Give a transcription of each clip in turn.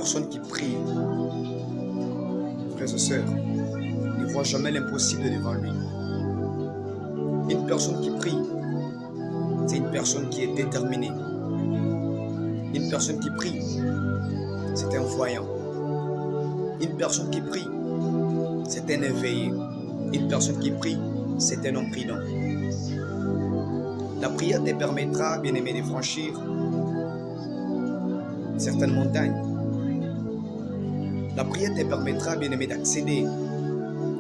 personne qui prie, frères et sœurs, ne voit jamais l'impossible devant lui. Une personne qui prie, c'est une personne qui est déterminée. Une personne qui prie, c'est un voyant. Une personne qui prie, c'est un éveillé. Une personne qui prie, c'est un homme prudent. La prière te permettra, bien-aimé, de franchir certaines montagnes. La prière te permettra, bien-aimé, d'accéder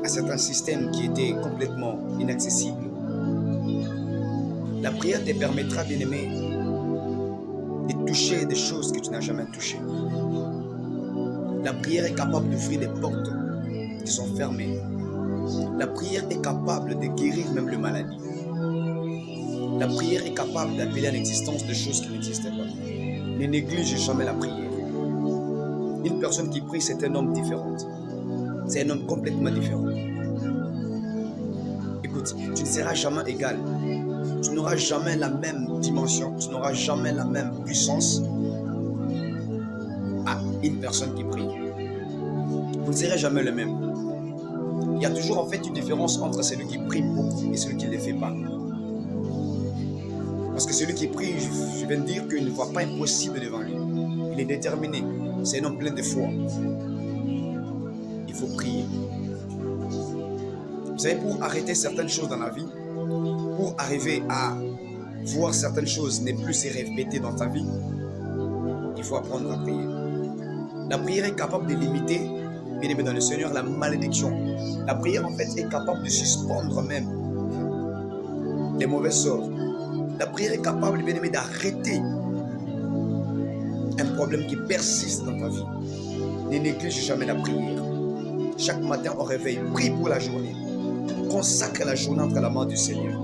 à certains systèmes qui étaient complètement inaccessibles. La prière te permettra, bien-aimé, de toucher des choses que tu n'as jamais touchées. La prière est capable d'ouvrir des portes qui sont fermées. La prière est capable de guérir même les maladies. La prière est capable d'appeler à l'existence de choses qui n'existaient pas. Ne néglige jamais la prière. Une personne qui prie, c'est un homme différent. C'est un homme complètement différent. Écoute, tu ne seras jamais égal. Tu n'auras jamais la même dimension. Tu n'auras jamais la même puissance à une personne qui prie. Vous ne serez jamais le même. Il y a toujours en fait une différence entre celui qui prie beaucoup et celui qui ne le fait pas. Parce que celui qui prie, je viens de dire qu'il ne voit pas impossible devant lui. Il est déterminé. C'est un homme plein de foi. Il faut prier. Vous savez, pour arrêter certaines choses dans la vie, pour arriver à voir certaines choses ne plus se répéter dans ta vie, il faut apprendre à prier. La prière est capable de limiter, bien aimé dans le Seigneur, la malédiction. La prière en fait est capable de suspendre même les mauvais sorts. La prière est capable, bien aimé, d'arrêter un problème qui persiste dans ta vie. Ne néglige jamais la prière. Chaque matin au réveil, prie pour la journée. Consacre la journée entre la main du Seigneur.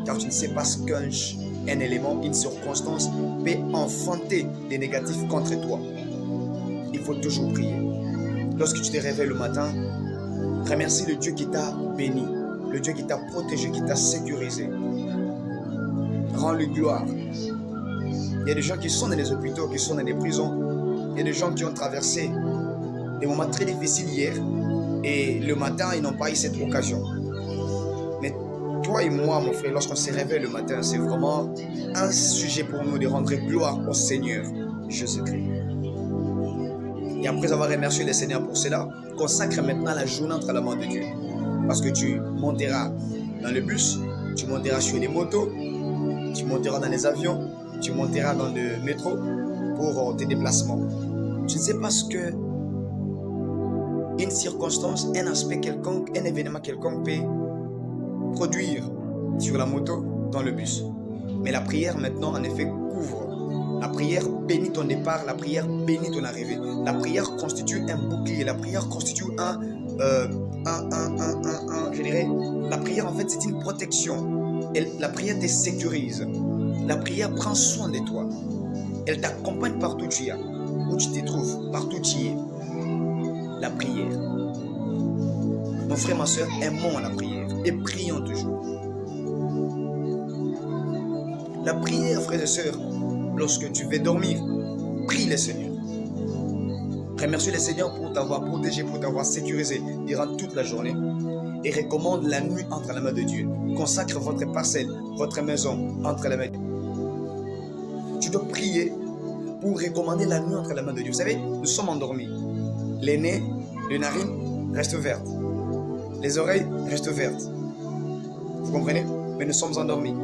Car tu ne sais pas ce qu'un élément, une circonstance peut enfanter des négatifs contre toi. Il faut toujours prier. Lorsque tu te réveilles le matin, remercie le Dieu qui t'a béni, le Dieu qui t'a protégé, qui t'a sécurisé. Rends-lui gloire. Il y a des gens qui sont dans les hôpitaux, qui sont dans les prisons. Il y a des gens qui ont traversé des moments très difficiles hier et le matin, ils n'ont pas eu cette occasion. Mais toi et moi, mon frère, lorsqu'on se réveille le matin, c'est vraiment un sujet pour nous de rendre gloire au Seigneur Jésus-Christ. Et après avoir remercié le Seigneur pour cela, consacre maintenant la journée entre la main de Dieu. Parce que tu monteras dans le bus, tu monteras sur les motos, tu monteras dans les avions, tu monteras dans le métro pour tes déplacements. Tu ne sais pas ce que une circonstance, un aspect quelconque, un événement quelconque peut produire sur la moto, dans le bus. Mais la prière maintenant en effet couvre. La prière bénit ton départ, la prière bénit ton arrivée. La prière constitue un bouclier, la prière constitue je dirais, la prière en fait c'est une protection. La prière te sécurise. La prière prend soin de toi. Elle t'accompagne partout où tu es, où tu te trouves, partout où tu es. La prière. Mon frère, ma soeur, aimons la prière et prions toujours. La prière, frères et sœurs, lorsque tu veux dormir, prie le Seigneur. Remercie le Seigneur pour t'avoir protégé, pour t'avoir sécurisé durant toute la journée. Et recommande la nuit entre la main de Dieu. Consacre votre parcelle, votre maison entre les mains de Dieu. Tu dois prier pour recommander la nuit entre la main de Dieu. Vous savez, nous sommes endormis. Les nez, les narines restent ouvertes. Les oreilles restent ouvertes. Vous comprenez? Mais nous sommes endormis.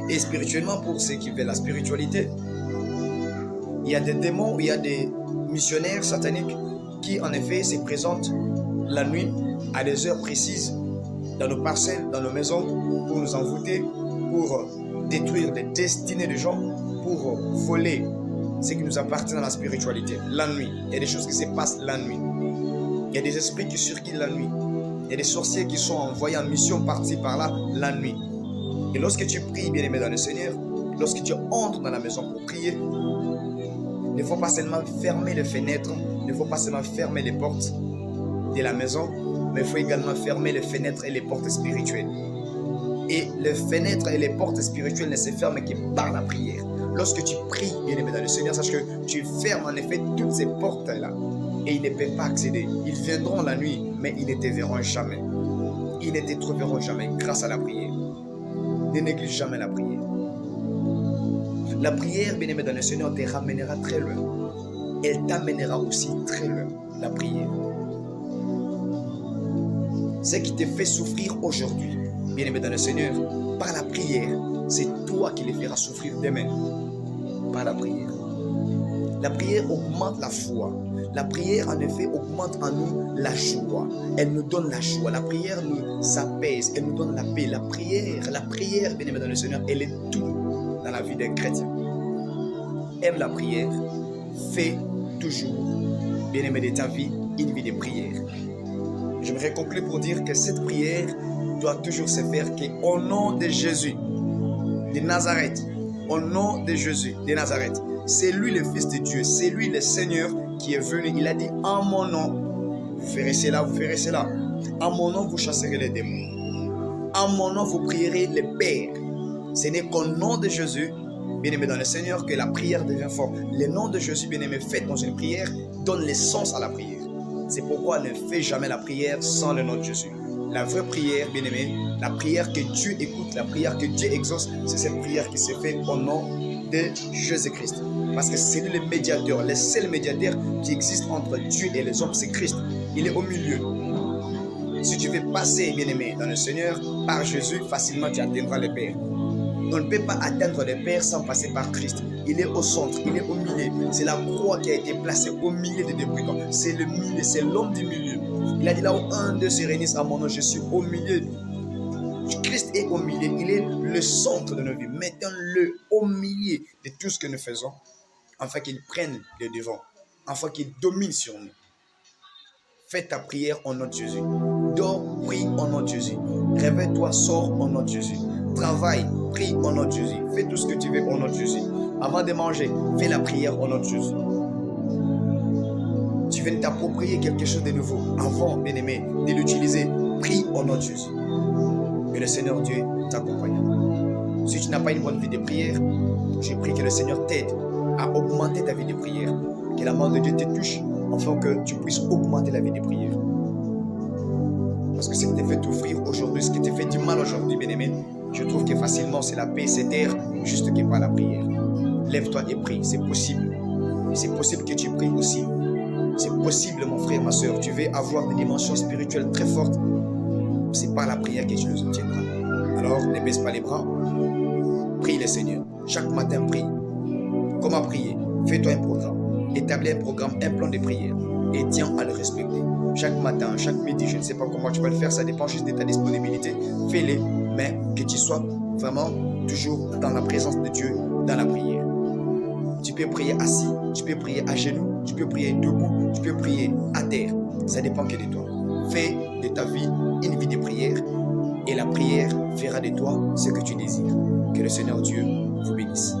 Et spirituellement, pour ceux qui veulent la spiritualité, il y a des démons, il y a des missionnaires sataniques qui en effet se présentent la nuit à des heures précises dans nos parcelles, dans nos maisons, pour nous envoûter, pour détruire les destinées des gens, pour voler ce qui nous appartient dans la spiritualité. La nuit, il y a des choses qui se passent la nuit. Il y a des esprits qui circulent la nuit. Il y a des sorciers qui sont envoyés en mission par-ci, par-là, la nuit. Et lorsque tu pries, bien-aimé dans le Seigneur, lorsque tu entres dans la maison pour prier, il ne faut pas seulement fermer les fenêtres, il ne faut pas seulement fermer les portes de la maison, mais il faut également fermer les fenêtres et les portes spirituelles. Et les fenêtres et les portes spirituelles ne se ferment que par la prière. Lorsque tu pries, bien-aimé dans le Seigneur, sache que tu fermes en effet toutes ces portes-là. Et ils ne peuvent pas accéder. Ils viendront la nuit, mais ils ne te verront jamais. Ils ne te trouveront jamais grâce à la prière. Ne néglige jamais la prière. La prière, bien-aimé dans le Seigneur, te ramènera très loin. Elle t'amènera aussi très loin, la prière. Ce qui te fait souffrir aujourd'hui, bien-aimé dans le Seigneur, par la prière, c'est toi qui les feras souffrir demain. Par la prière. La prière augmente la foi. La prière, en effet, augmente en nous la joie. Elle nous donne la joie. La prière nous apaise. Elle nous donne la paix. La prière, bien-aimé dans le Seigneur, elle est tout dans la vie d'un chrétien. Aime la prière. Fais toujours, bien-aimé de ta vie, une vie de prière. J'aimerais conclure pour dire que cette prière doit toujours se faire qu'au nom de Jésus de Nazareth, au nom de Jésus de Nazareth, c'est lui le Fils de Dieu, c'est lui le Seigneur qui est venu. Il a dit, en mon nom, vous ferez cela, vous ferez cela. En mon nom, vous chasserez les démons. En mon nom, vous prierez le Père. Ce n'est qu'au nom de Jésus, bien-aimé dans le Seigneur, que la prière devient forte. Le nom de Jésus, bien-aimé, fait dans une prière, donne le sens à la prière. C'est pourquoi ne fais jamais la prière sans le nom de Jésus. La vraie prière, bien-aimé, la prière que Dieu écoute, la prière que Dieu exauce, c'est cette prière qui se fait au nom de Jésus-Christ. Parce que c'est lui le médiateur, le seul médiateur qui existe entre Dieu et les hommes, c'est Christ. Il est au milieu. Si tu veux passer, bien-aimé, dans le Seigneur, par Jésus, facilement tu atteindras le Père. On ne peut pas atteindre le Père sans passer par Christ. Il est au centre, il est au milieu. C'est la croix qui a été placée au milieu des deux brigands. C'est le milieu, c'est l'homme du milieu. Il a dit là où un d'eux se réunissent à mon nom, je suis au milieu. Christ est au milieu, il est le centre de nos vies. Mettons-le au milieu de tout ce que nous faisons, afin qu'il prenne le devant, afin qu'il domine sur nous. Fais ta prière au nom de Jésus. Dors, prie au nom de Jésus. Réveille-toi, sors au nom de Jésus. Travaille, prie au nom de Jésus. Fais tout ce que tu veux au nom de Jésus. Avant de manger, fais la prière au nom de Jésus. Tu viens de t'approprier quelque chose de nouveau. Avant, bien-aimé, de l'utiliser, prie au nom de Jésus. Que le Seigneur Dieu t'accompagne. Si tu n'as pas une bonne vie de prière, je prie que le Seigneur t'aide à augmenter ta vie de prière. Que la main de Dieu te touche afin que tu puisses augmenter la vie de prière. Parce que ce qui te fait souffrir aujourd'hui, ce qui te fait du mal aujourd'hui, bien-aimé, je trouve que facilement c'est la paix, c'est terre, juste que par la prière. Lève-toi et prie, c'est possible. C'est possible que tu pries aussi. C'est possible, mon frère, ma soeur. Tu veux avoir des dimensions spirituelles très fortes. C'est par la prière que tu les obtiendras. Alors, ne baisse pas les bras. Prie le Seigneur. Chaque matin, prie. Comment prier? Fais-toi un programme. Établis un programme, un plan de prière. Et tiens à le respecter. Chaque matin, chaque midi, je ne sais pas comment tu vas le faire. Ça dépend juste de ta disponibilité. Fais-le. Mais que tu sois vraiment toujours dans la présence de Dieu, dans la prière. Tu peux prier assis, tu peux prier à genoux, tu peux prier debout, tu peux prier à terre. Ça dépend que de toi. Fais de ta vie une vie de prière et la prière fera de toi ce que tu désires. Que le Seigneur Dieu vous bénisse.